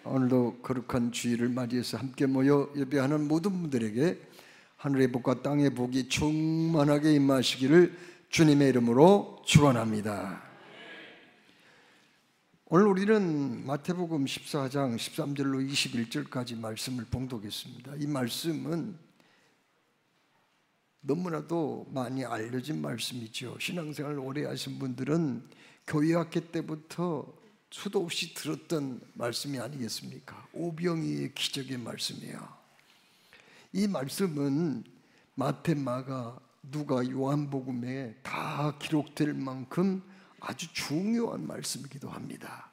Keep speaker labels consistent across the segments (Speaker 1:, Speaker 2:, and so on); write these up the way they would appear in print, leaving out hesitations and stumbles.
Speaker 1: 오늘도 거룩한 주일을 맞이해서 함께 모여 예배하는 모든 분들에게 하늘의 복과 땅의 복이 충만하게 임하시기를 주님의 이름으로 축원합니다. 오늘 우리는 마태복음 14장 13절로 21절까지 말씀을 봉독했습니다. 이 말씀은 너무나도 많이 알려진 말씀이죠. 신앙생활 오래 하신 분들은 교회학교 때부터 수도 없이 들었던 말씀이 아니겠습니까? 오병이의 기적의 말씀이에요. 이 말씀은 마태, 마가, 누가, 요한복음에 다 기록될 만큼 아주 중요한 말씀이기도 합니다.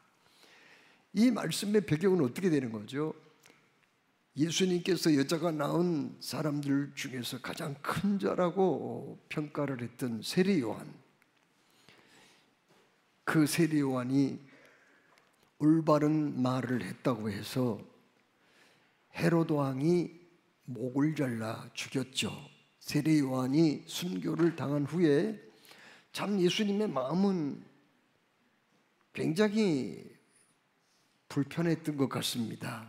Speaker 1: 이 말씀의 배경은 어떻게 되는 거죠? 예수님께서 여자가 낳은 사람들 중에서 가장 큰 자라고 평가를 했던 세례 요한, 그 세례 요한이 올바른 말을 했다고 해서 헤로드 왕이 목을 잘라 죽였죠. 세례 요한이 순교를 당한 후에 참 예수님의 마음은 굉장히 불편했던 것 같습니다.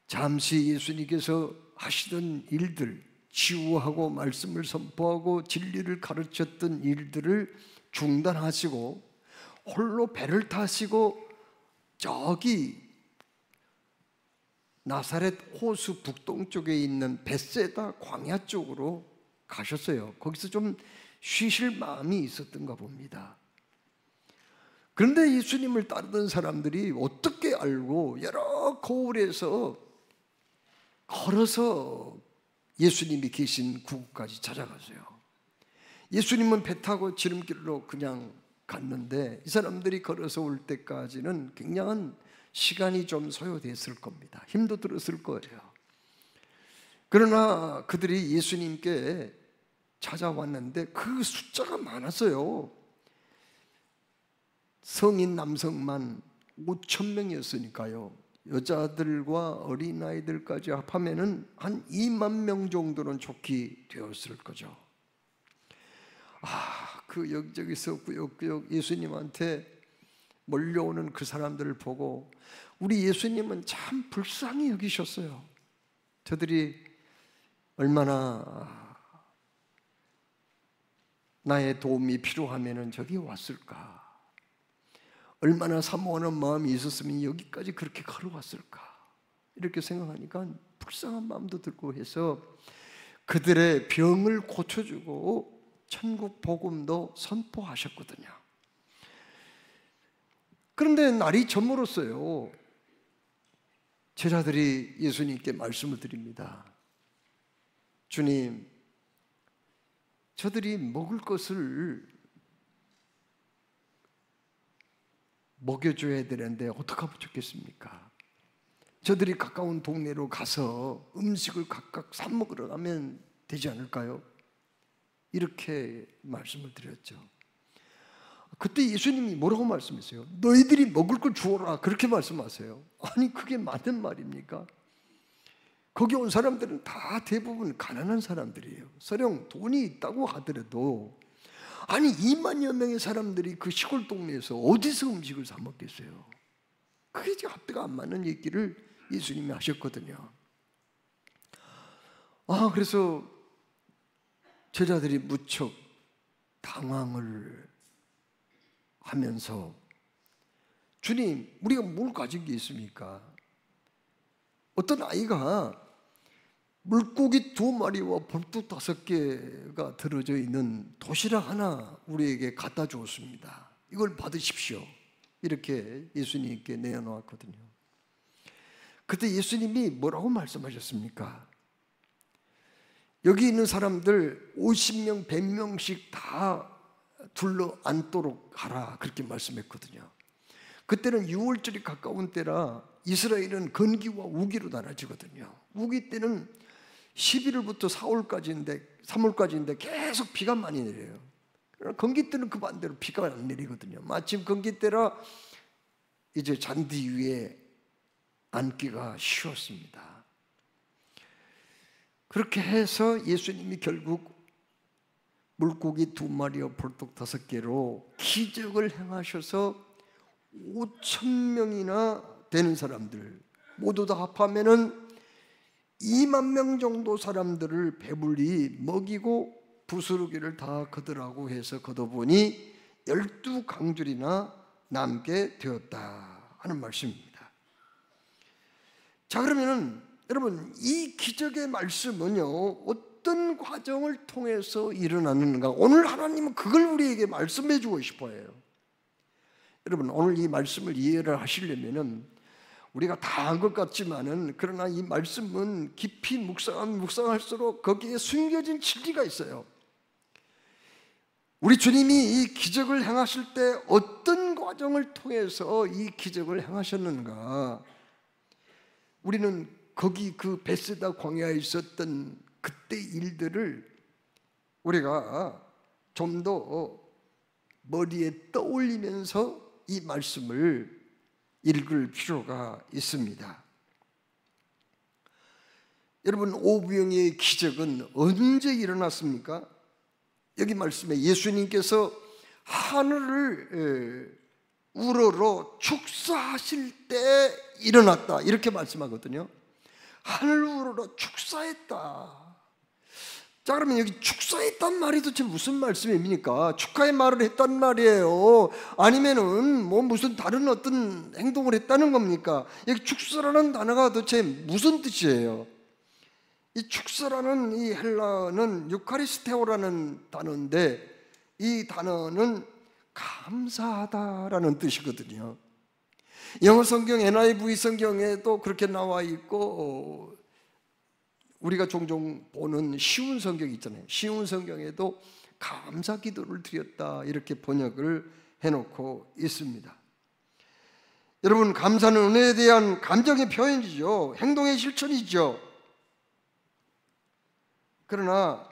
Speaker 1: 잠시 예수님께서 하시던 일들, 치유하고 말씀을 선포하고 진리를 가르쳤던 일들을 중단하시고 홀로 배를 타시고 저기 나사렛 호수 북동쪽에 있는 벳세다 광야 쪽으로 가셨어요. 거기서 좀 쉬실 마음이 있었던가 봅니다. 그런데 예수님을 따르던 사람들이 어떻게 알고 여러 거울에서 걸어서 예수님이 계신 구구까지 찾아가세요. 예수님은 배 타고 지름길로 그냥 갔는데 이 사람들이 걸어서 올 때까지는 굉장한 시간이 좀 소요됐을 겁니다. 힘도 들었을 거예요. 그러나 그들이 예수님께 찾아왔는데 그 숫자가 많았어요. 성인 남성만 5,000명이었으니까요. 여자들과 어린아이들까지 합하면은 한 2만 명 정도는 좋게 되었을 거죠. 그 여기저기서 꾸역꾸역 예수님한테 몰려오는 그 사람들을 보고 우리 예수님은 참 불쌍히 여기셨어요. 저들이 얼마나 나의 도움이 필요하면은 저기 왔을까? 얼마나 사모하는 마음이 있었으면 여기까지 그렇게 걸어왔을까? 이렇게 생각하니까 불쌍한 마음도 들고 해서 그들의 병을 고쳐주고 천국 복음도 선포하셨거든요. 그런데 날이 저물었어요. 제자들이 예수님께 말씀을 드립니다. 주님, 저들이 먹을 것을 먹여줘야 되는데 어떡하면 좋겠습니까? 저들이 가까운 동네로 가서 음식을 각각 사 먹으러 가면 되지 않을까요? 이렇게 말씀을 드렸죠. 그때 예수님이 뭐라고 말씀했어요? 너희들이 먹을 걸 주어라, 그렇게 말씀하세요. 아니, 그게 맞는 말입니까? 거기 온 사람들은 다 대부분 가난한 사람들이에요. 설령 돈이 있다고 하더라도 아니 2만여 명의 사람들이 그 시골 동네에서 어디서 음식을 사 먹겠어요? 그게 지금 합대가 안 맞는 얘기를 예수님이 하셨거든요. 그래서 제자들이 무척 당황을 하면서 주님, 우리가 뭘 가진 게 있습니까? 어떤 아이가 물고기 2마리와 벌뚝 5개가 들어져 있는 도시락 하나 우리에게 갖다 주었습니다. 이걸 받으십시오. 이렇게 예수님께 내어놓았거든요. 그때 예수님이 뭐라고 말씀하셨습니까? 여기 있는 사람들 50명, 100명씩 다 둘러 앉도록 하라, 그렇게 말씀했거든요. 그때는 6월절이 가까운 때라 이스라엘은 건기와 우기로 나눠지거든요. 우기 때는 11월부터 3월까지인데 계속 비가 많이 내려요. 건기 때는 그 반대로 비가 안 내리거든요. 마침 건기 때라 이제 잔디 위에 앉기가 쉬웠습니다. 그렇게 해서 예수님이 결국 물고기 2마리와 벌떡 5개로 기적을 행하셔서 5,000명이나 되는 사람들 모두 다 합하면은 2만 명 정도 사람들을 배불리 먹이고 부스러기를 다 걷으라고 해서 걷어보니 12강줄이나 남게 되었다 하는 말씀입니다. 자, 그러면은 여러분, 이 기적의 말씀은요, 어떤 과정을 통해서 일어나는가? 오늘 하나님은 그걸 우리에게 말씀해 주고 싶어요. 여러분, 오늘 이 말씀을 이해를 하시려면은 우리가 다 한 것 같지만은, 그러나 이 말씀은 깊이 묵상할수록 거기에 숨겨진 진리가 있어요. 우리 주님이 이 기적을 행하실 때 어떤 과정을 통해서 이 기적을 행하셨는가? 우리는 거기 그 베세다 광야에 있었던 그때 일들을 우리가 좀 더 머리에 떠올리면서 이 말씀을 읽을 필요가 있습니다. 여러분, 오병이의 기적은 언제 일어났습니까? 여기 말씀에 예수님께서 하늘을 우러러 축사하실 때 일어났다, 이렇게 말씀하거든요. 하늘 우러러 축사했다. 자, 그러면 여기 축사했단 말이 도대체 무슨 말씀입니까? 축하의 말을 했단 말이에요? 아니면은 뭐 무슨 다른 어떤 행동을 했다는 겁니까? 여기 축사라는 단어가 도대체 무슨 뜻이에요? 이 축사라는 이 헬라어는 유카리스테오라는 단어인데, 이 단어는 감사하다라는 뜻이거든요. 영어 성경 NIV 성경에도 그렇게 나와 있고, 우리가 종종 보는 쉬운 성경 있잖아요. 쉬운 성경에도 감사 기도를 드렸다, 이렇게 번역을 해놓고 있습니다. 여러분, 감사는 은혜에 대한 감정의 표현이죠. 행동의 실천이죠. 그러나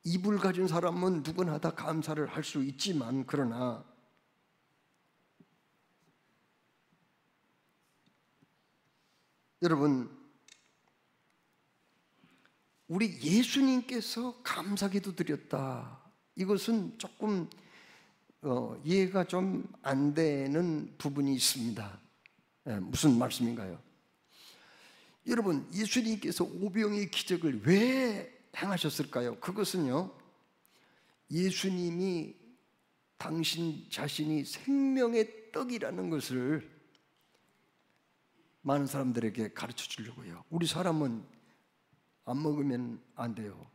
Speaker 1: 입을 가진 사람은 누구나 다 감사를 할 수 있지만, 그러나 여러분, 우리 예수님께서 감사기도 드렸다, 이것은 조금 이해가 좀 안 되는 부분이 있습니다. 무슨 말씀인가요? 여러분, 예수님께서 오병이의 기적을 왜 행하셨을까요? 그것은요, 예수님이 당신 자신이 생명의 떡이라는 것을 많은 사람들에게 가르쳐 주려고요. 우리 사람은 안 먹으면 안 돼요.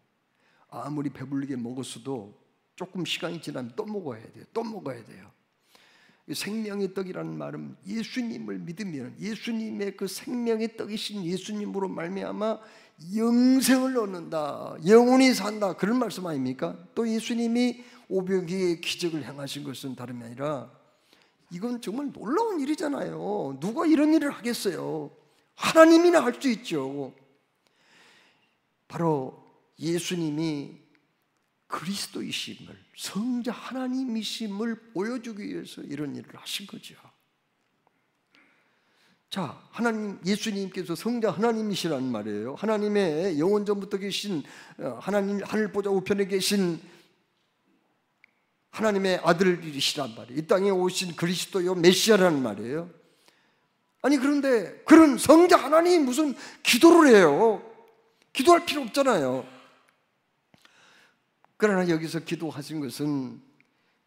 Speaker 1: 아무리 배불리게 먹었어도 조금 시간이 지나면 또 먹어야 돼요. 또 먹어야 돼요. 생명의 떡이라는 말은 예수님을 믿으면 예수님의 그 생명의 떡이신 예수님으로 말미암아 영생을 얻는다, 영원히 산다, 그런 말씀 아닙니까? 또 예수님이 오병이의 기적을 행하신 것은 다름이 아니라, 이건 정말 놀라운 일이잖아요. 누가 이런 일을 하겠어요? 하나님이나 할 수 있죠. 바로 예수님이 그리스도이심을, 성자 하나님이심을 보여주기 위해서 이런 일을 하신 거죠. 자, 예수님께서 성자 하나님이시라는 말이에요. 하나님의 영원전부터 계신, 하나님 하늘 보좌 우편에 계신 하나님의 아들이시란 말이에요. 이 땅에 오신 그리스도요 메시아라는 말이에요. 아니, 그런데 그런 성자 하나님이 무슨 기도를 해요? 기도할 필요 없잖아요. 그러나 여기서 기도하신 것은,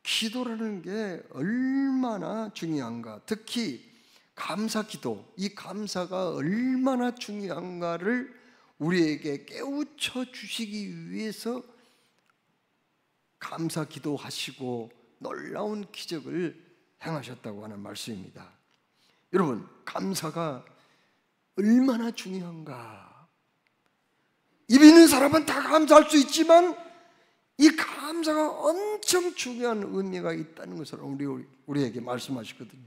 Speaker 1: 기도라는 게 얼마나 중요한가, 특히 감사 기도, 이 감사가 얼마나 중요한가를 우리에게 깨우쳐 주시기 위해서 감사 기도하시고 놀라운 기적을 행하셨다고 하는 말씀입니다. 여러분, 감사가 얼마나 중요한가. 입 있는 사람은 다 감사할 수 있지만 이 감사가 엄청 중요한 의미가 있다는 것을 우리에게 말씀하시거든요.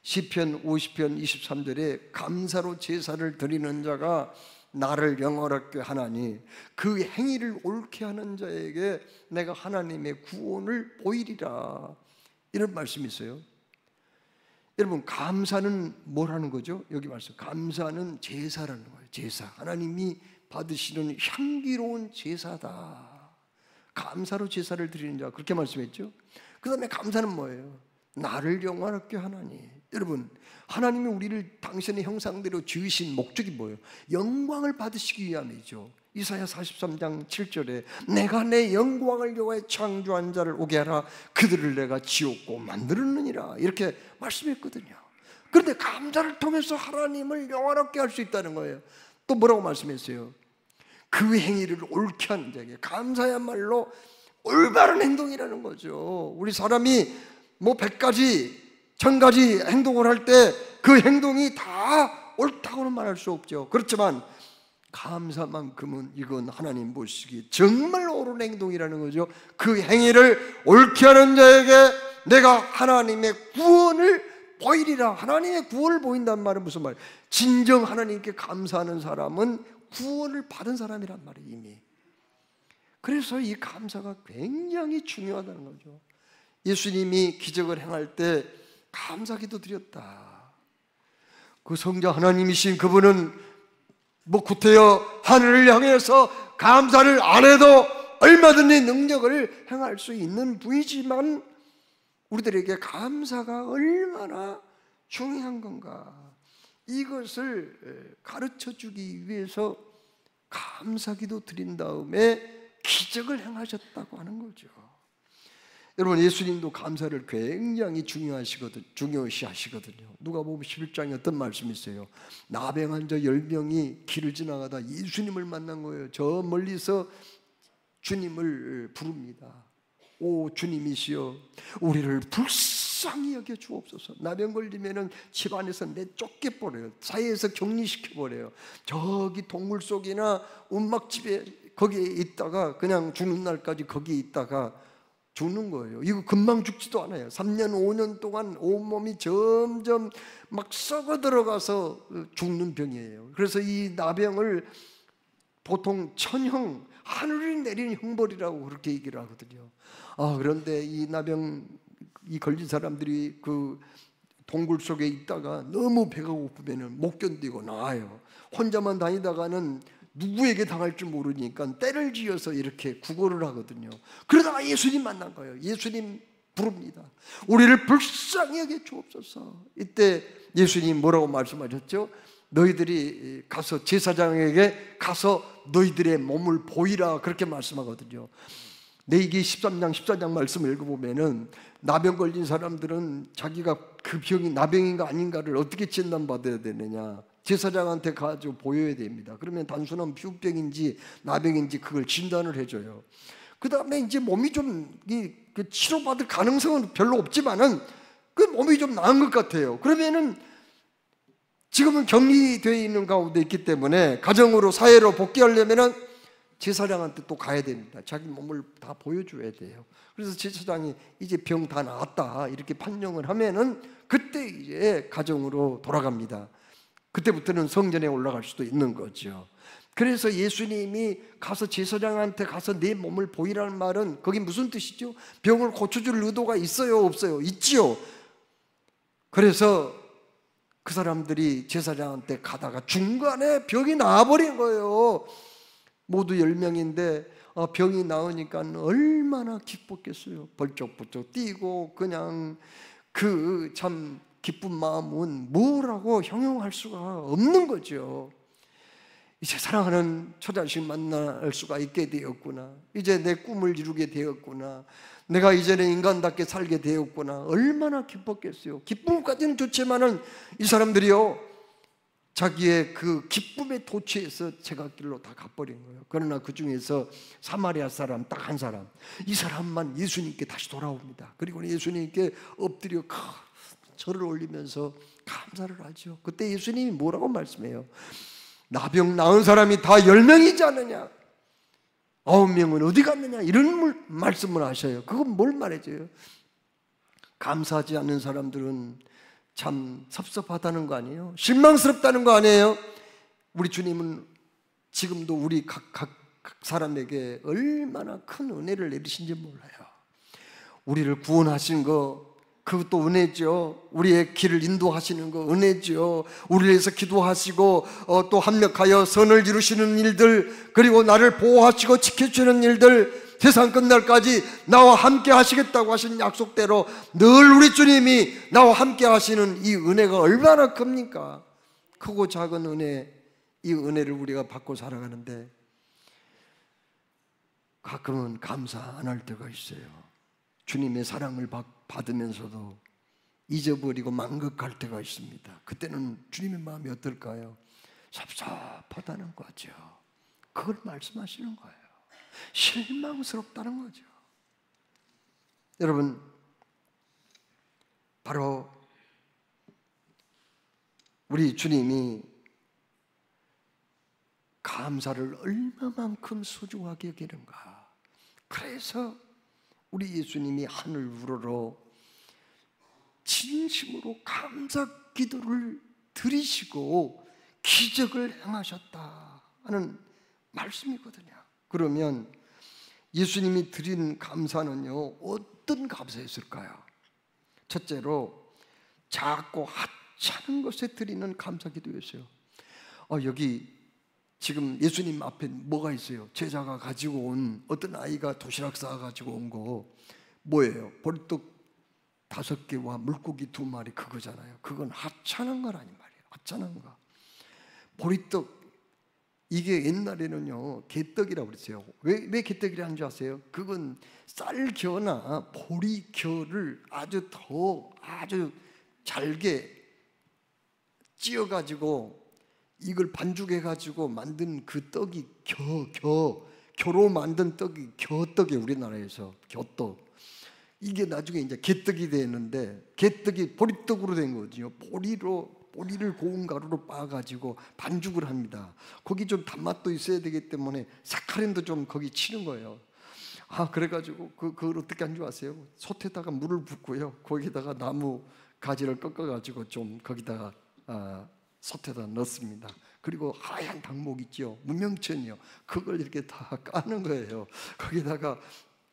Speaker 1: 시편 50편 23절에 감사로 제사를 드리는 자가 나를 영화롭게 하나니 그 행위를 옳게 하는 자에게 내가 하나님의 구원을 보이리라, 이런 말씀이 있어요. 여러분, 감사는 뭐라는 거죠? 여기 말씀, 감사는 제사라는 거예요. 제사, 하나님이 받으시는 향기로운 제사다. 감사로 제사를 드리는 자, 그렇게 말씀했죠. 그 다음에 감사는 뭐예요? 나를 영화롭게 하나니. 여러분, 하나님이 우리를 당신의 형상대로 지으신 목적이 뭐예요? 영광을 받으시기 위함이죠. 이사야 43장 7절에 내가 내 영광을 여호와의 창조한 자를 오게 하라. 그들을 내가 지었고 만들었느니라. 이렇게 말씀했거든요. 그런데 감사를 통해서 하나님을 영화롭게 할 수 있다는 거예요. 또 뭐라고 말씀했어요? 그 행위를 옳게 하는 자에게 감사야말로 올바른 행동이라는 거죠. 우리 사람이 뭐 100가지 1000가지 행동을 할 때 그 행동이 다 옳다고는 말할 수 없죠. 그렇지만 감사만큼은 이건 하나님 보시기 정말 옳은 행동이라는 거죠. 그 행위를 옳게 하는 자에게 내가 하나님의 구원을 보이리라. 하나님의 구원을 보인다는 말은 무슨 말이에요? 진정 하나님께 감사하는 사람은 구원을 받은 사람이란 말이에요. 이미. 그래서 이 감사가 굉장히 중요하다는 거죠. 예수님이 기적을 행할 때 감사기도 드렸다. 그 성자 하나님이신 그분은 뭐 구태여 하늘을 향해서 감사를 안 해도 얼마든지 능력을 행할 수 있는 분이지만 우리들에게 감사가 얼마나 중요한 건가, 이것을 가르쳐 주기 위해서 감사기도 드린 다음에 기적을 행하셨다고 하는 거죠. 여러분, 예수님도 감사를 굉장히 중요시하시거든요. 누가복음 11장에 어떤 말씀이 있어요? 나병 환자 10명이 길을 지나가다 예수님을 만난 거예요. 저 멀리서 주님을 부릅니다. 오 주님이시여, 우리를 불쌍히 여겨 주옵소서. 나병 걸리면은 집안에서 내쫓겨버려요. 사회에서 격리시켜버려요. 저기 동굴 속이나 움막집에 거기에 있다가 그냥 죽는 날까지 거기에 있다가 죽는 거예요. 이거 금방 죽지도 않아요. 3년 5년 동안 온몸이 점점 막 썩어 들어가서 죽는 병이에요. 그래서 이 나병을 보통 천형, 하늘이 내린 형벌이라고 그렇게 얘기를 하거든요. 그런데 이 나병 걸린 사람들이 그 동굴 속에 있다가 너무 배가 고프면 못 견디고 나와요. 혼자만 다니다가는 누구에게 당할지 모르니까 때를 지어서 이렇게 구걸을 하거든요. 그러다가 예수님 만난 거예요. 예수님 부릅니다. 우리를 불쌍히 여겨 주옵소서. 이때 예수님 뭐라고 말씀하셨죠? 너희들이 가서 제사장에게 가서 너희들의 몸을 보이라, 그렇게 말씀하거든요. 레위기 13장 14장 말씀을 읽어보면은 나병 걸린 사람들은 자기가 그 병이 나병인가 아닌가를 어떻게 진단받아야 되느냐, 제사장한테 가지고 보여야 됩니다. 그러면 단순한 피부병인지 나병인지 그걸 진단을 해줘요. 그 다음에 이제 몸이 좀 치료받을 가능성은 별로 없지만은 그 몸이 좀 나은 것 같아요. 그러면은 지금은 격리되어 있는 가운데 있기 때문에 가정으로 사회로 복귀하려면은 제사장한테 또 가야 됩니다. 자기 몸을 다 보여줘야 돼요. 그래서 제사장이 이제 병 다 나았다 이렇게 판정을 하면은 그때 이제 가정으로 돌아갑니다. 그때부터는 성전에 올라갈 수도 있는 거죠. 그래서 예수님이 가서 제사장한테 가서 내 몸을 보이라는 말은 거기 무슨 뜻이죠? 병을 고쳐줄 의도가 있어요, 없어요? 있지요. 그래서 그 사람들이 제사장한테 가다가 중간에 병이 나아버린 거예요. 모두 10명인데 병이 나으니까 얼마나 기뻤겠어요. 벌쩍벌쩍 뛰고 그냥 그 참 기쁜 마음은 뭐라고 형용할 수가 없는 거죠. 이제 사랑하는 처자식 만날 수가 있게 되었구나. 이제 내 꿈을 이루게 되었구나. 내가 이제는 인간답게 살게 되었구나. 얼마나 기뻤겠어요. 기쁨까지는 좋지만은 이 사람들이요, 자기의 그 기쁨의 도취에서 제갓길로 다 가버린 거예요. 그러나 그 중에서 사마리아 사람 딱 한 사람, 이 사람만 예수님께 다시 돌아옵니다. 그리고 예수님께 엎드려 절을 올리면서 감사를 하죠. 그때 예수님이 뭐라고 말씀해요? 나병 나은 사람이 다 10명이지 않느냐? 9명은 어디 갔느냐? 이런 말씀을 하셔요. 그건 뭘 말해줘요? 감사하지 않는 사람들은 참 섭섭하다는 거 아니에요? 실망스럽다는 거 아니에요? 우리 주님은 지금도 우리 각 사람에게 얼마나 큰 은혜를 내리신지 몰라요. 우리를 구원하신 거, 그것도 은혜죠. 우리의 길을 인도하시는 거 은혜죠. 우리를 위해서 기도하시고 또 합력하여 선을 이루시는 일들, 그리고 나를 보호하시고 지켜주는 일들, 세상 끝날까지 나와 함께 하시겠다고 하신 약속대로 늘 우리 주님이 나와 함께 하시는 이 은혜가 얼마나 큽니까? 크고 작은 은혜, 이 은혜를 우리가 받고 살아가는데 가끔은 감사 안 할 때가 있어요. 주님의 사랑을 받으면서도 잊어버리고 망각할 때가 있습니다. 그때는 주님의 마음이 어떨까요? 섭섭하다는 거죠. 그걸 말씀하시는 거예요. 실망스럽다는 거죠. 여러분, 바로 우리 주님이 감사를 얼마만큼 소중하게 여기는가. 그래서 우리 예수님이 하늘 우러러 진심으로 감사 기도를 드리시고 기적을 행하셨다 하는 말씀이거든요. 그러면 예수님이 드린 감사는요, 어떤 감사였을까요? 첫째로 작고 하찮은 것에 드리는 감사 기도였어요. 여기 지금 예수님 앞에 뭐가 있어요? 제자가 가지고 온, 어떤 아이가 도시락 싸가지고 온 거 뭐예요? 보리떡 5개와 물고기 2마리, 그거잖아요. 그건 하찮은 거라니 말이에요. 하찮은 거. 보리떡, 이게 옛날에는요 개떡이라고 그랬어요. 왜 개떡이라는 줄 아세요? 그건 쌀겨나 보리겨를 아주 잘게 찧어가지고 이걸 반죽해가지고 만든 그 떡이 겨로 만든 떡이 겨떡이 우리나라에서 겨떡. 이게 나중에 이제 개떡이 되는데, 개떡이 보리떡으로 된 거죠. 보리를 고운 가루로 빻아가지고 반죽을 합니다. 거기 좀 단맛도 있어야 되기 때문에 사카린도 좀 거기 치는 거예요. 그래가지고 그걸 어떻게 한 줄 아세요? 솥에다가 물을 붓고요, 거기다가 나무 가지를 꺾어가지고 좀 거기다가 솥에다 넣습니다. 그리고 하얀 닭목 있죠, 문명천이요. 그걸 이렇게 다 까는 거예요. 거기다가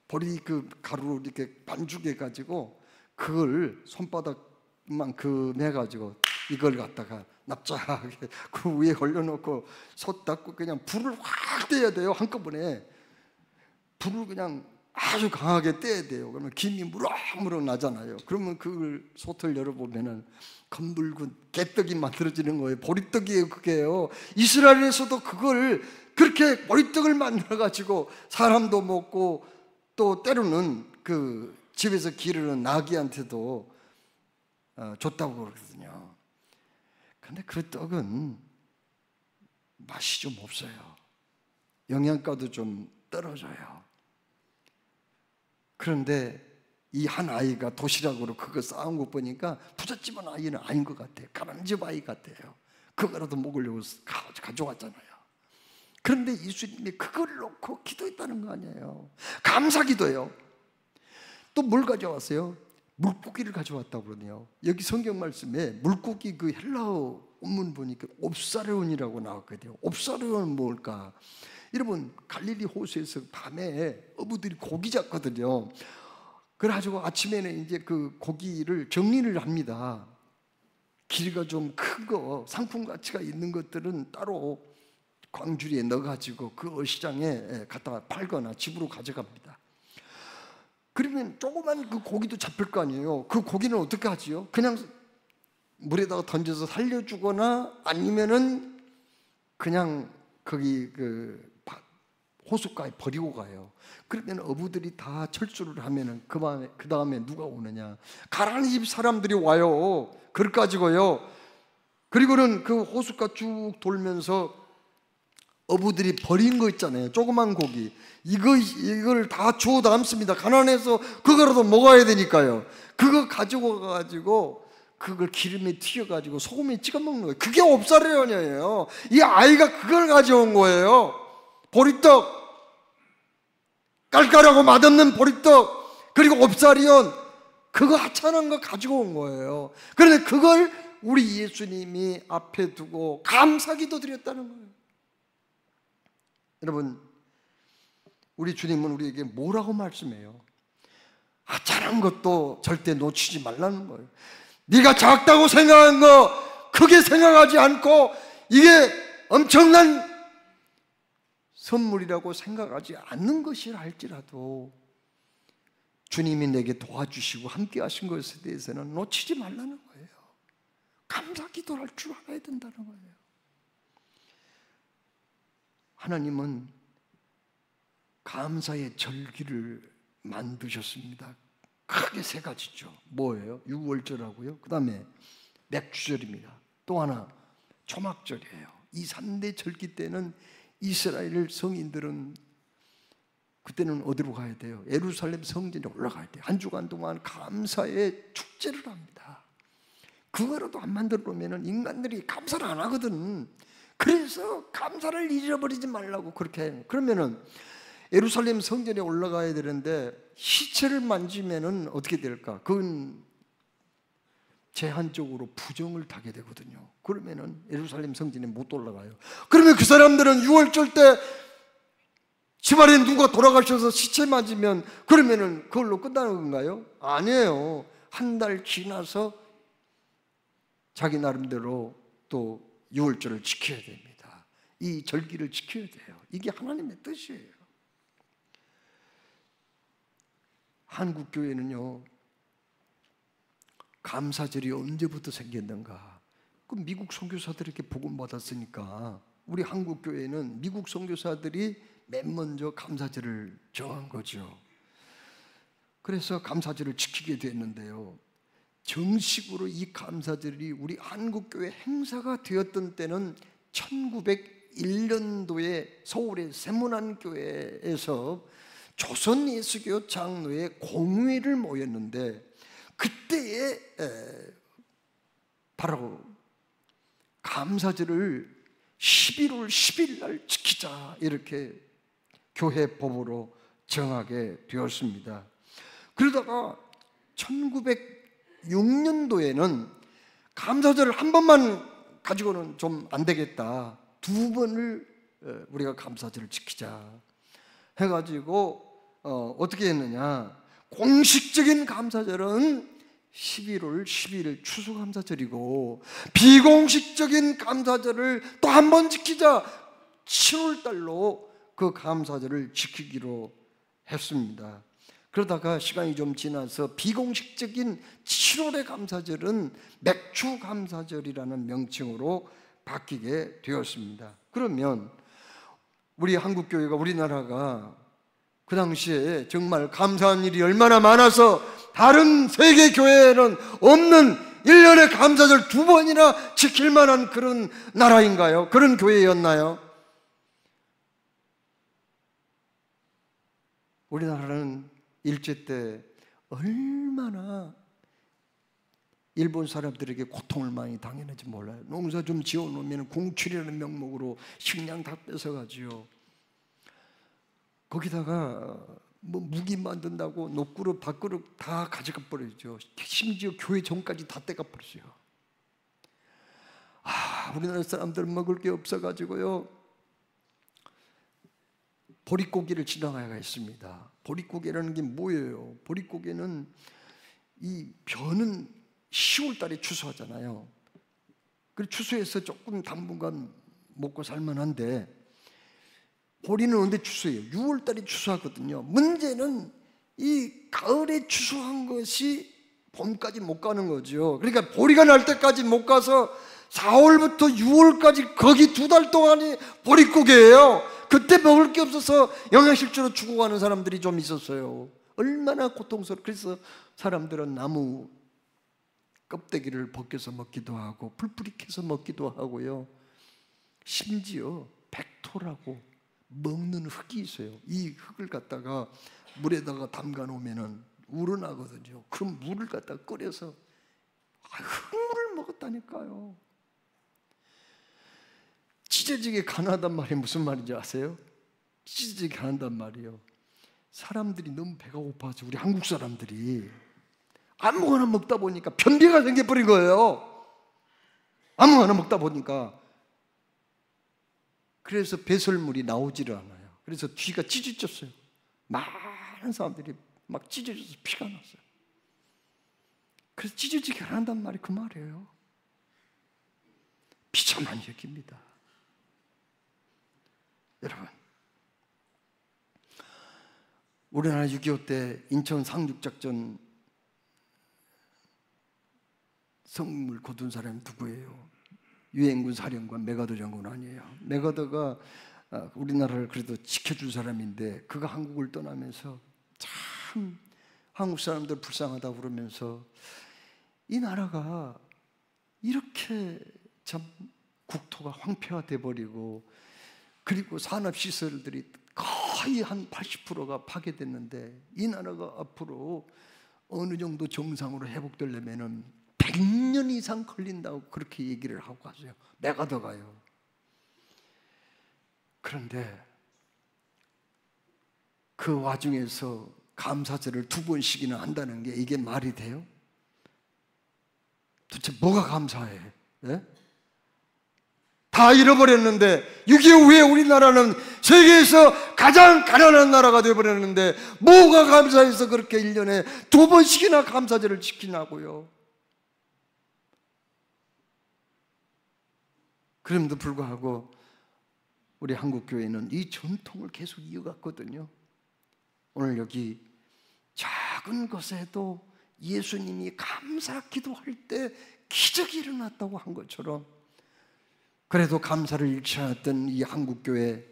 Speaker 1: 보리 그 가루로 이렇게 반죽해가지고 그걸 손바닥만큼 해가지고 이걸 갖다가 납작하게 그 위에 올려놓고 솥 닦고 그냥 불을 확 떼야 돼요. 한꺼번에 불을 그냥 아주 강하게 떼야 돼요. 그러면 김이 무럭무럭 나잖아요. 그러면 그걸 솥을 열어보면은 검붉은 개떡이 만들어지는 거예요. 보리떡이에요. 그게요. 이스라엘에서도 그걸 그렇게 보리떡을 만들어가지고 사람도 먹고 또 때로는 그 집에서 기르는 나귀한테도 줬다고 그러거든요. 근데 그 떡은 맛이 좀 없어요. 영양가도 좀 떨어져요. 그런데 이 한 아이가 도시락으로 그거 쌓은 거 보니까 부잣집은 아이는 아닌 것 같아요. 가난한 집 아이 같아요. 그거라도 먹으려고 가져왔잖아요. 그런데 예수님이 그걸 놓고 기도했다는 거 아니에요. 감사 기도예요. 또 뭘 가져왔어요? 물고기를 가져왔다고 그러네요. 여기 성경 말씀에 물고기 그 헬라어 원문 보니까 옵사레온이라고 나왔거든요. 옵사레온은 뭘까? 여러분, 갈릴리 호수에서 밤에 어부들이 고기 잡거든요. 그래가지고 아침에는 이제 그 고기를 정리를 합니다. 길이가 좀 큰 거, 상품 가치가 있는 것들은 따로 광주리에 넣어가지고 그 어시장에 갖다가 팔거나 집으로 가져갑니다. 그러면 조그만 그 고기도 잡힐 거 아니에요. 그 고기는 어떻게 하지요? 그냥 물에다가 던져서 살려주거나 아니면은 그냥 거기 그 호숫가에 버리고 가요. 그러면 어부들이 다 철수를 하면은 그 다음에 누가 오느냐? 가라는 집 사람들이 와요. 그걸 가지고요. 그리고는 그 호숫가 쭉 돌면서 어부들이 버린 거 있잖아요. 조그만 고기. 이걸 다 주워 담습니다. 가난해서 그거라도 먹어야 되니까요. 그거 가지고 가가지고 그걸 기름에 튀겨가지고 소금에 찍어 먹는 거예요. 그게 옵사레온이에요. 이 아이가 그걸 가져온 거예요. 보리떡, 깔깔하고 맛없는 보리떡, 그리고 옵사리온, 그거 하찮은 거 가지고 온 거예요. 그런데 그걸 우리 예수님이 앞에 두고 감사기도 드렸다는 거예요. 여러분, 우리 주님은 우리에게 뭐라고 말씀해요? 하찮은 것도 절대 놓치지 말라는 거예요. 네가 작다고 생각한 거 크게 생각하지 않고 이게 엄청난 선물이라고 생각하지 않는 것이라 할지라도 주님이 내게 도와주시고 함께 하신 것에 대해서는 놓치지 말라는 거예요. 감사 기도를 할 줄 알아야 된다는 거예요. 하나님은 감사의 절기를 만드셨습니다. 크게 세 가지죠. 뭐예요? 유월절하고요. 그 다음에 맥주절입니다. 또 하나 초막절이에요. 이 3대 절기 때는 이스라엘 성인들은 그때는 어디로 가야 돼요? 예루살렘 성전에 올라가야 돼요. 한 주간 동안 감사의 축제를 합니다. 그거라도 안 만들어 놓으면 인간들이 감사를 안 하거든. 그래서 감사를 잊어버리지 말라고 그렇게 해요. 그러면은 예루살렘 성전에 올라가야 되는데 시체를 만지면은 어떻게 될까? 그건 제한적으로 부정을 타게 되거든요. 그러면은 예루살렘 성전에 못 올라가요. 그러면 그 사람들은 6월절 때 집안에 누가 돌아가셔서 시체 맞으면 그러면은 그걸로 끝나는 건가요? 아니에요. 한 달 지나서 자기 나름대로 또 6월절을 지켜야 됩니다. 이 절기를 지켜야 돼요. 이게 하나님의 뜻이에요. 한국 교회는요, 감사절이 언제부터 생겼는가? 그 미국 선교사들에게 복음 받았으니까 우리 한국 교회는 미국 선교사들이 맨 먼저 감사절을 정한 거죠. 그래서 감사절을 지키게 됐는데요, 정식으로 이 감사절이 우리 한국교회 행사가 되었던 때는 1901년도에 서울의 세문안교회에서 조선예수교 장로의 공회를 모였는데 그때에 바로 감사절을 11월 10일 날 지키자 이렇게 교회 법으로 정하게 되었습니다. 그러다가 1906년도에는 감사절을 한 번만 가지고는 좀 안 되겠다. 두 번을 우리가 감사절을 지키자 해가지고 어떻게 했느냐, 공식적인 감사절은 11월 10일 추수감사절이고 비공식적인 감사절을 또 한 번 지키자 7월 달로 그 감사절을 지키기로 했습니다. 그러다가 시간이 좀 지나서 비공식적인 7월의 감사절은 맥주감사절이라는 명칭으로 바뀌게 되었습니다. 그러면 우리 한국교회가, 우리나라가 그 당시에 정말 감사한 일이 얼마나 많아서 다른 세계 교회에는 없는 1년에 감사절 2번이나 지킬 만한 그런 나라인가요? 그런 교회였나요? 우리나라는 일제 때 얼마나 일본 사람들에게 고통을 많이 당했는지 몰라요. 농사 좀 지어놓으면 공출이라는 명목으로 식량 다 뺏어가지요. 거기다가 뭐 무기 만든다고 녹그릇, 밥그릇 다 가져가 버리죠. 심지어 교회 정까지 다 떼가 버리죠. 우리나라 사람들 먹을 게 없어가지고요, 보릿고개를 지나가야 했습니다. 보릿고개라는 게 뭐예요? 보릿고개는 이 벼는 10월 달에 추수하잖아요. 그리고 추수해서 조금 당분간 먹고 살만한데 보리는 언제 추수해요? 6월 달에 추수하거든요. 문제는 이 가을에 추수한 것이 봄까지 못 가는 거죠. 그러니까 보리가 날 때까지 못 가서 4월부터 6월까지 거기 2달 동안이 보릿고개예요. 그때 먹을 게 없어서 영양실조로 죽어가는 사람들이 좀 있었어요. 얼마나 고통스러워. 그래서 사람들은 나무 껍데기를 벗겨서 먹기도 하고 풀뿌리 캐서 먹기도 하고요. 심지어 백토라고 먹는 흙이 있어요. 이 흙을 갖다가 물에다가 담가 놓으면 우러나거든요. 그 물을 갖다가 끓여서 흙물을 먹었다니까요. 찢어지게 가난하단 말이 무슨 말인지 아세요? 찢어지게 가난하단 말이에요. 사람들이 너무 배가 고파서 우리 한국 사람들이 아무거나 먹다 보니까 변비가 생겨버린 거예요. 아무거나 먹다 보니까. 그래서 배설물이 나오지를 않아요. 그래서 뒤가 찢어졌어요. 많은 사람들이 막 찢어져서 피가 났어요. 그래서 찢어지게 안 한단 말이 그 말이에요. 비참한 얘기입니다. 여러분, 우리나라 6.25 때 인천 상륙작전 성을 거둔 사람이 누구예요? 유엔군 사령관 메가더 장군 아니에요. 메가더가 우리나라를 그래도 지켜준 사람인데 그가 한국을 떠나면서 참 한국 사람들 불쌍하다고 그러면서 이 나라가 이렇게 참 국토가 황폐화돼 버리고 그리고 산업시설들이 거의 한 80%가 파괴됐는데 이 나라가 앞으로 어느 정도 정상으로 회복되려면 100년 이상 걸린다고 그렇게 얘기를 하고 가세요. 메가더가요. 그런데 그 와중에서 감사절을 2번씩이나 한다는 게 이게 말이 돼요? 도대체 뭐가 감사해? 예? 다 잃어버렸는데 6.25 후에 우리나라는 세계에서 가장 가난한 나라가 되어버렸는데 뭐가 감사해서 그렇게 1년에 2번씩이나 감사절을 지키냐고요. 그럼에도 불구하고 우리 한국교회는 이 전통을 계속 이어갔거든요. 오늘 여기 작은 것에도 예수님이 감사 기도할 때 기적이 일어났다고 한 것처럼 그래도 감사를 잃지 않았던 이 한국교회,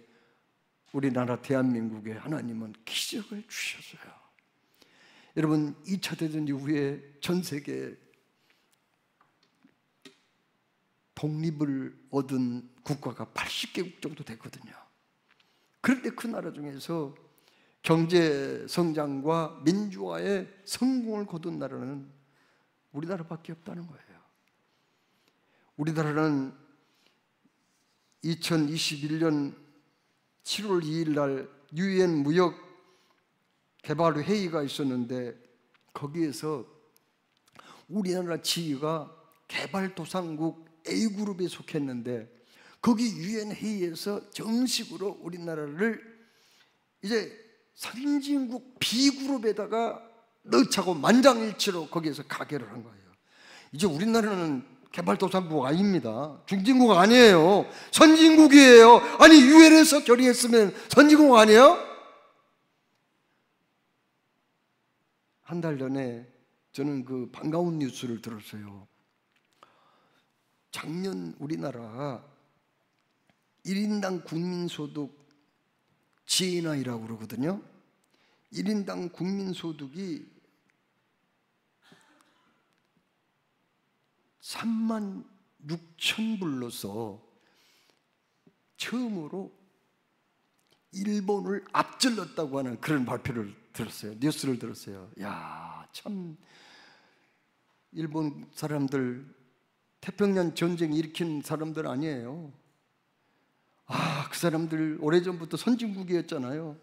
Speaker 1: 우리나라 대한민국에 하나님은 기적을 주셨어요. 여러분 2차 대전 이후에 전 세계 독립을 얻은 국가가 80개국 정도 됐거든요. 그런데 그 나라 중에서 경제 성장과 민주화에 성공을 거둔 나라는 우리나라밖에 없다는 거예요. 우리나라는 2021년 7월 2일 날 유엔 무역 개발 회의가 있었는데 거기에서 우리나라 지위가 개발도상국 A그룹에 속했는데 거기 유엔 회의에서 정식으로 우리나라를 이제 선진국 B그룹에다가 넣자고 만장일치로 거기에서 가결을 한 거예요. 이제 우리나라는 개발도상국 아닙니다. 중진국 아니에요. 선진국이에요. 아니 유엔에서 결의했으면 선진국 아니에요? 한 달 전에 저는 그 반가운 뉴스를 들었어요. 작년 우리나라 1인당 국민소득 GNI라고 그러거든요. 1인당 국민소득이 3만 6천 불로서 처음으로 일본을 앞질렀다고 하는 그런 발표를 들었어요. 뉴스를 들었어요. 야, 참 일본 사람들 태평양 전쟁 일으킨 사람들 아니에요. 그 사람들 오래전부터 선진국이었잖아요.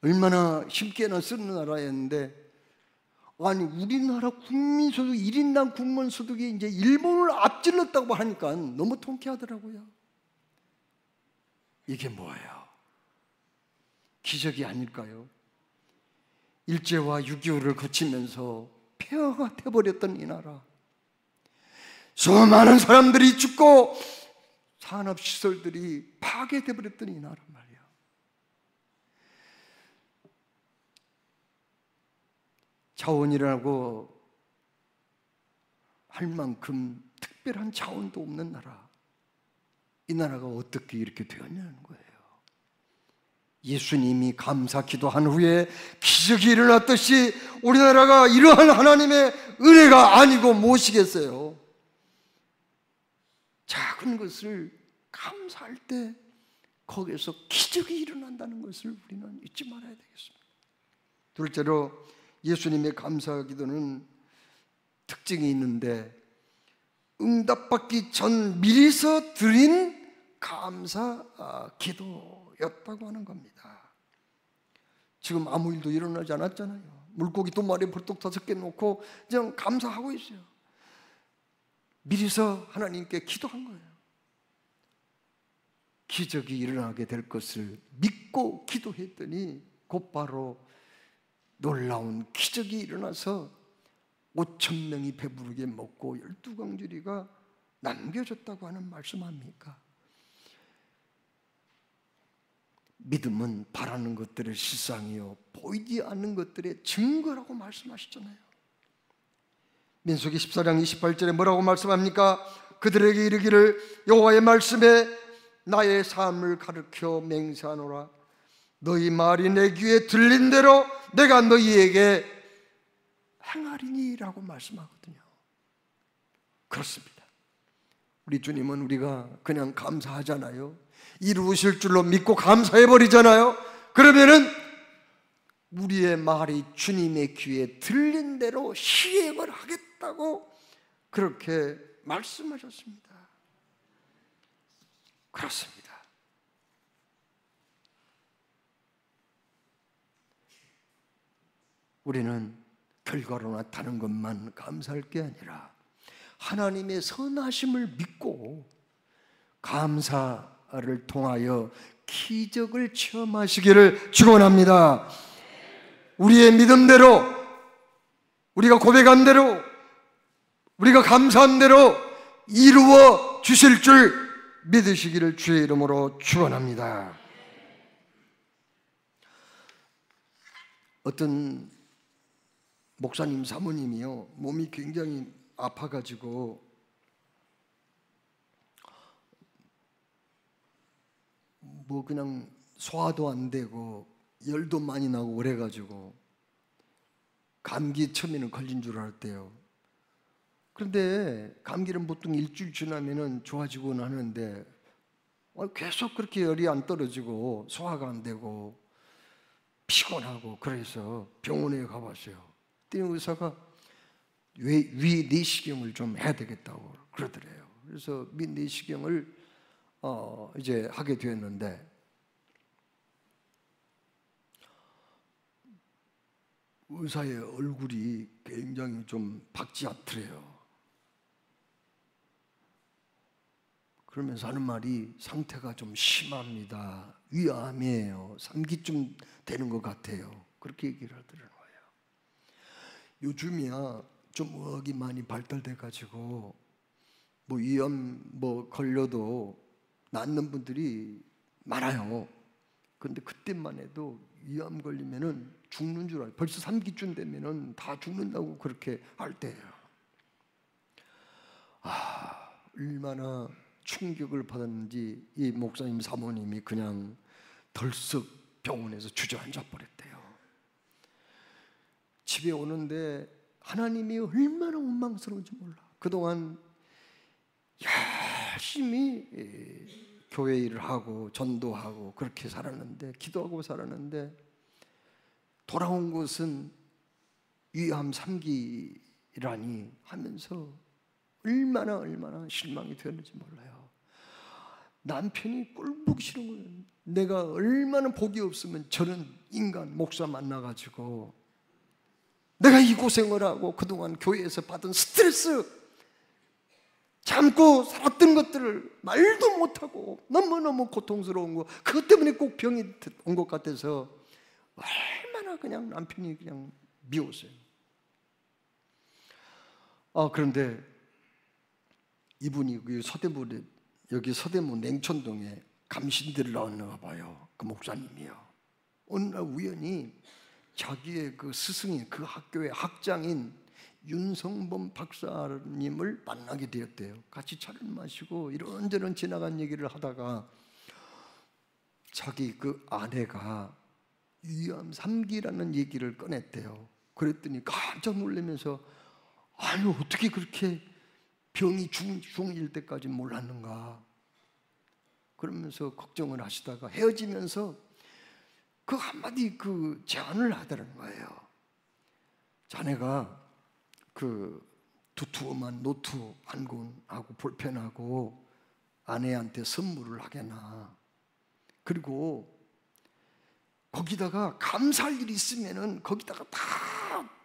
Speaker 1: 얼마나 힘께나 쓰는 나라였는데 아니 우리나라 국민소득 1인당 국민소득이 이제 일본을 앞질렀다고 하니까 너무 통쾌하더라고요. 이게 뭐예요? 기적이 아닐까요? 일제와 6.25를 거치면서 폐허가 돼버렸던 이 나라, 수많은 사람들이 죽고 산업시설들이 파괴돼버렸던 이 나라 말이야. 자원이라고 할 만큼 특별한 자원도 없는 나라, 이 나라가 어떻게 이렇게 되었냐는 거예요. 예수님이 감사 기도한 후에 기적이 일어났듯이 우리나라가 이러한 하나님의 은혜가 아니고 무엇이겠어요? 작은 것을 감사할 때 거기에서 기적이 일어난다는 것을 우리는 잊지 말아야 되겠습니다. 둘째로 예수님의 감사 기도는 특징이 있는데 응답받기 전 미리서 드린 감사 기도였다고 하는 겁니다. 지금 아무 일도 일어나지 않았잖아요. 물고기 2마리 벌떡 5개 놓고 그냥 감사하고 있어요. 미리서 하나님께 기도한 거예요. 기적이 일어나게 될 것을 믿고 기도했더니 곧바로 놀라운 기적이 일어나서 5,000명이 배부르게 먹고 12광주리가 남겨졌다고 하는 말씀 아닙니까? 믿음은 바라는 것들의 실상이요 보이지 않는 것들의 증거라고 말씀하셨잖아요. 민수기 14장 28절에 뭐라고 말씀합니까? 그들에게 이르기를 여호와의 말씀에 나의 삶을 가르쳐 맹세하노라. 너희 말이 내 귀에 들린 대로 내가 너희에게 행하리니 라고 말씀하거든요. 그렇습니다. 우리 주님은 우리가 그냥 감사하잖아요. 이루실 줄로 믿고 감사해버리잖아요. 그러면은 우리의 말이 주님의 귀에 들린 대로 시행을 하겠다고 그렇게 말씀하셨습니다. 그렇습니다. 우리는 결과로 나타나는 것만 감사할 게 아니라 하나님의 선하심을 믿고 감사를 통하여 기적을 체험하시기를 축원합니다. 우리의 믿음대로, 우리가 고백한 대로, 우리가 감사한 대로 이루어 주실 줄 믿으시기를 주의 이름으로 축원합니다. 어떤 목사님 사모님이요, 몸이 굉장히 아파가지고 뭐 그냥 소화도 안 되고 열도 많이 나고 그래가지고 감기 처음에는 걸린 줄 알았대요. 그런데 감기는 보통 일주일 지나면은 좋아지고는 하는데 계속 그렇게 열이 안 떨어지고 소화가 안 되고 피곤하고 그래서 병원에 가봤어요. 그랬더니 의사가 위 내시경을 좀 해야 되겠다고 그러더래요. 그래서 위 내시경을 이제 하게 되었는데 의사의 얼굴이 굉장히 좀 박지 않더래요. 그러면서 하는 말이 상태가 좀 심합니다. 위암이에요. 3기쯤 되는 것 같아요. 그렇게 얘기를 하더라고요. 요즘이야 좀 의학이 많이 발달돼 가지고 뭐 위암 뭐 걸려도 낫는 분들이 많아요. 그런데 그때만 해도 위암 걸리면은 죽는 줄 알아요. 벌써 3기쯤 되면은 다 죽는다고 그렇게 할 때예요. 얼마나 충격을 받았는지 이 목사님 사모님이 그냥 덜썩 병원에서 주저앉아 버렸대요. 집에 오는데 하나님이 얼마나 원망스러운지 몰라. 그동안 열심히 교회 일을 하고 전도하고 그렇게 살았는데, 기도하고 살았는데 돌아온 것은 위암 3기라니 하면서 얼마나 실망이 되었는지 몰라요. 남편이 꼴보기 싫은 거예요. 내가 얼마나 복이 없으면 저런 인간 목사 만나가지고 내가 이 고생을 하고 그동안 교회에서 받은 스트레스 참고 살았던 것들을 말도 못하고 너무너무 고통스러운 거, 그것 때문에 꼭 병이 온 것 같아서 얼마나 그냥 남편이 그냥 미웠어요. 그런데 이분이 여기 서대문 냉천동에 감신대를 나왔나 봐요. 그 목사님이요. 어느 날 우연히 자기의 그 스승인 그 학교의 학장인 윤성범 박사님을 만나게 되었대요. 같이 차를 마시고 이런저런 지나간 얘기를 하다가 자기 그 아내가 위암 3기라는 얘기를 꺼냈대요. 그랬더니 깜짝 놀라면서 아유 어떻게 그렇게 병이 중일 때까지 몰랐는가 그러면서 걱정을 하시다가 헤어지면서 그 한마디 그 제안을 하더라는 거예요. 자네가 그 두툼한 노트 한 권하고 볼펜하고 아내한테 선물을 하게나, 그리고 거기다가 감사할 일이 있으면은 거기다가 다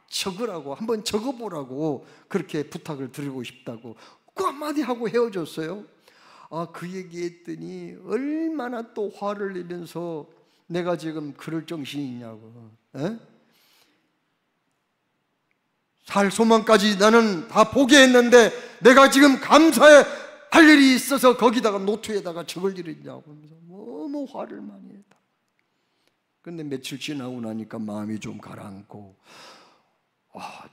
Speaker 1: 적으라고, 한번 적어보라고 그렇게 부탁을 드리고 싶다고 그 한마디 하고 헤어졌어요. 그 얘기했더니 얼마나 또 화를 내면서 내가 지금 그럴 정신이 있냐고, 살 소망까지 나는 다 포기했는데 내가 지금 감사해 할 일이 있어서 거기다가 노트에다가 적을 일이 있냐고 하면서 너무 화를 많이 했다. 근데 며칠 지나고 나니까 마음이 좀 가라앉고,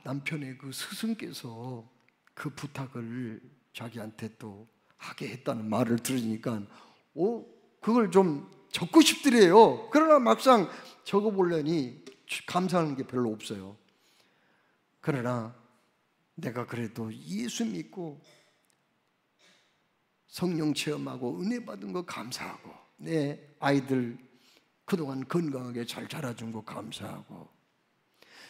Speaker 1: 남편의 그 스승께서 그 부탁을 자기한테 또 하게 했다는 말을 들으니까 그걸 좀 적고 싶더래요. 그러나 막상 적어보려니 감사하는 게 별로 없어요. 그러나 내가 그래도 예수 믿고 성령 체험하고 은혜 받은 거 감사하고, 내 아이들 그동안 건강하게 잘 자라준 거 감사하고,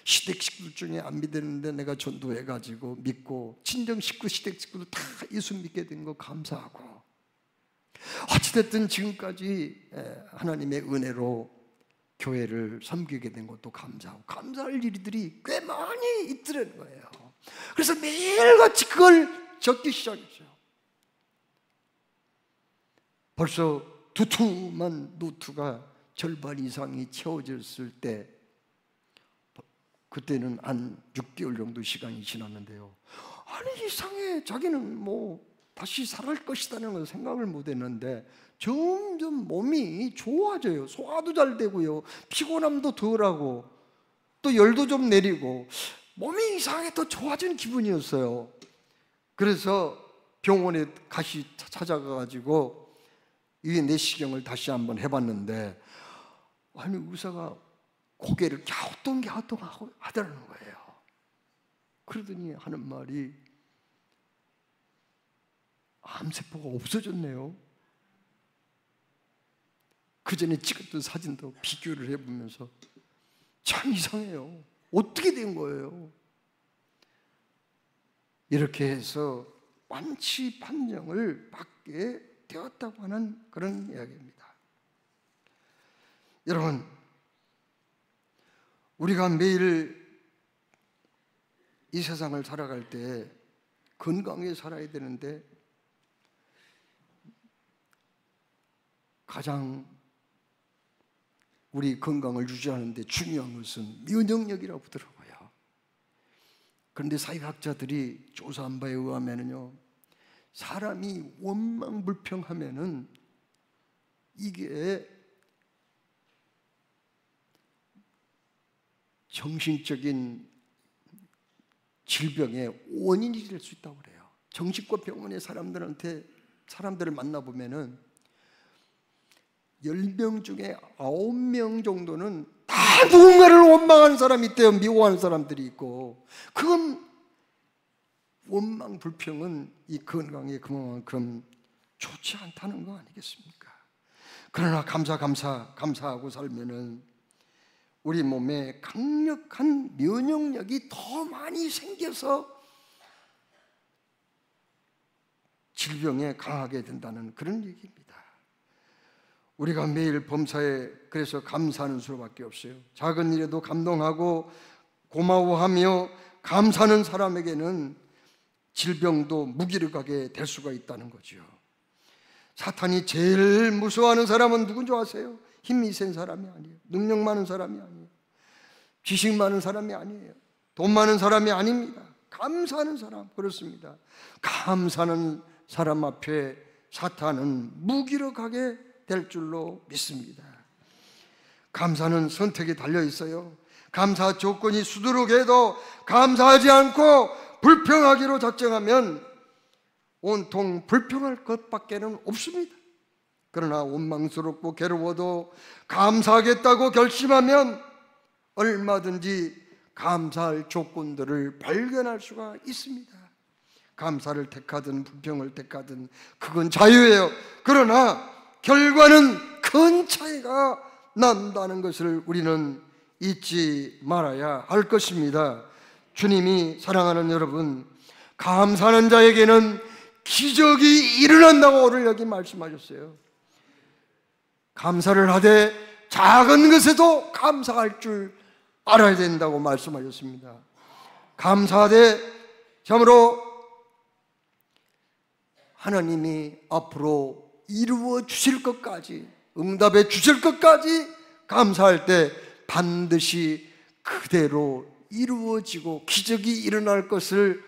Speaker 1: 시댁 식구들 중에 안 믿었는데 내가 전도해가지고 믿고, 친정 식구 시댁 식구들 다 예수 믿게 된 거 감사하고, 어찌됐든 지금까지 하나님의 은혜로 교회를 섬기게 된 것도 감사하고, 감사할 일들이 꽤 많이 있더라는 거예요. 그래서 매일같이 그걸 적기 시작했어요. 벌써 두툼한 노트가 절반 이상이 채워졌을 때, 그때는 한 6개월 정도 시간이 지났는데요. 아니 이상해, 자기는 뭐 다시 살아날 것이라는 걸 생각을 못했는데 점점 몸이 좋아져요. 소화도 잘 되고요, 피곤함도 덜하고, 또 열도 좀 내리고, 몸이 이상하게 더 좋아지는 기분이었어요. 그래서 병원에 다시 찾아가가지고 이 내시경을 다시 한번 해봤는데, 아니 의사가 고개를 갸우뚱갸우뚱 하더라는 거예요. 그러더니 하는 말이, 암세포가 없어졌네요. 그 전에 찍었던 사진도 비교를 해보면서 참 이상해요. 어떻게 된 거예요? 이렇게 해서 완치 판정을 받게 되었다고 하는 그런 이야기입니다. 여러분, 우리가 매일 이 세상을 살아갈 때 건강하게 살아야 되는데, 가장 우리 건강을 유지하는 데 중요한 것은 면역력이라고 하더라고요. 그런데 사회학자들이 조사한 바에 의하면요, 사람이 원망불평하면은 이게 정신적인 질병의 원인이 될 수 있다고 그래요. 정신과 병원의 사람들을 만나보면은 10명 중에 9명 정도는 다 누군가를 원망하는 사람이 있대요. 미워하는 사람들이 있고, 그건 원망 불평은 이 건강에 그만큼 좋지 않다는 거 아니겠습니까? 그러나 감사하고 살면은 우리 몸에 강력한 면역력이 더 많이 생겨서 질병에 강하게 된다는 그런 얘기입니다. 우리가 매일 범사에 그래서 감사하는 수밖에 없어요. 작은 일에도 감동하고 고마워하며 감사하는 사람에게는 질병도 무기력하게 될 수가 있다는 거죠. 사탄이 제일 무서워하는 사람은 누군지 아세요? 힘이 센 사람이 아니에요. 능력 많은 사람이 아니에요. 지식 많은 사람이 아니에요. 돈 많은 사람이 아닙니다. 감사하는 사람, 그렇습니다. 감사하는 사람 앞에 사탄은 무기력하게 될 줄로 믿습니다. 감사는 선택에 달려 있어요. 감사 조건이 수두룩해도 감사하지 않고 불평하기로 작정하면 온통 불평할 것밖에는 없습니다. 그러나 원망스럽고 괴로워도 감사하겠다고 결심하면 얼마든지 감사할 조건들을 발견할 수가 있습니다. 감사를 택하든 불평을 택하든 그건 자유예요. 그러나 결과는 큰 차이가 난다는 것을 우리는 잊지 말아야 할 것입니다. 주님이 사랑하는 여러분, 감사하는 자에게는 기적이 일어난다고 오늘 여기 말씀하셨어요. 감사를 하되 작은 것에도 감사할 줄 알아야 된다고 말씀하셨습니다. 감사하되 참으로 하나님이 앞으로 이루어 주실 것까지, 응답해 주실 것까지 감사할 때 반드시 그대로 이루어지고 기적이 일어날 것을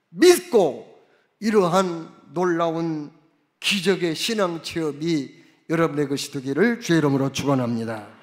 Speaker 1: 믿고 이러한 놀라운 기적의 신앙 체험이 여러분의 것이 되기를 주의 이름으로 축원합니다.